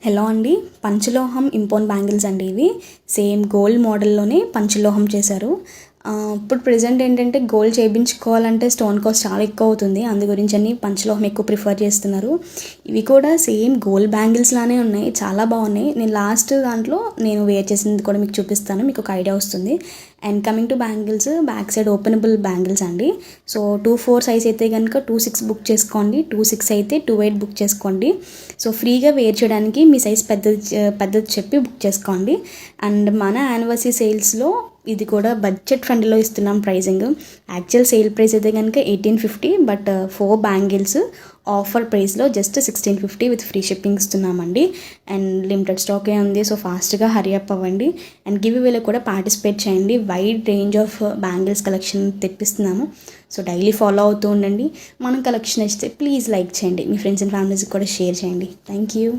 Hello అండి, పంచలోహం ఇంపోన్ bangles అండి. ఇవి సేమ్ గోల్డ్ మోడల్లోనే పంచలోహం చేశారు. ఇప్పుడు ప్రెజెంట్ ఏంటంటే గోల్డ్ చేయించుకోవాలంటే స్టోన్ కాస్ట్ చాలా ఎక్కువ అవుతుంది. అందు గురించి అని పంచలోహం ఎక్కువ ప్రిఫర్ చేస్తున్నారు. ఇవి కూడా సేమ్ గోల్డ్ బ్యాంగిల్స్ లానే ఉన్నాయి, చాలా బాగున్నాయి. నేను లాస్ట్ దాంట్లో నేను వేర్ చేసింది కూడా మీకు చూపిస్తాను, మీకు ఒక ఐడియా వస్తుంది. And coming to bangles, back side openable bangles అండి. సో 2-4 సైజ్ అయితే కనుక 2-6 బుక్ చేసుకోండి, 2-6 అయితే 2-8 బుక్ చేసుకోండి. సో ఫ్రీగా వేర్ చేయడానికి మీ సైజ్ పెద్దది చెప్పి బుక్ చేసుకోండి. అండ్ మన యానివర్సరీ సేల్స్లో ఇది కూడా బడ్జెట్ ఫ్రెండ్లో ఇస్తున్నాం ప్రైజింగ్. యాక్చువల్ సేల్ ప్రైస్ అయితే కనుక 1850, బట్ 4 బ్యాంగిల్స్ ఆఫర్ ప్రైస్లో జస్ట్ 1650 విత్ ఫ్రీ షిప్పింగ్ ఇస్తున్నామండి. అండ్ లిమిటెడ్ స్టాకే ఉంది, సో ఫాస్ట్గా హరీ అప్ అవ్వండి. అండ్ గివ్ అవేలో కూడా పార్టిసిపేట్ చేయండి. Wide range of bangles collection తెప్పిస్తున్నాము, సో డైలీ ఫాలో అవుతూ ఉండండి. మనం కలెక్షన్ ఇస్తే ప్లీజ్ లైక్ చేయండి, మీ ఫ్రెండ్స్ అండ్ ఫ్యామిలీస్కి కూడా షేర్ చేయండి. Thank you.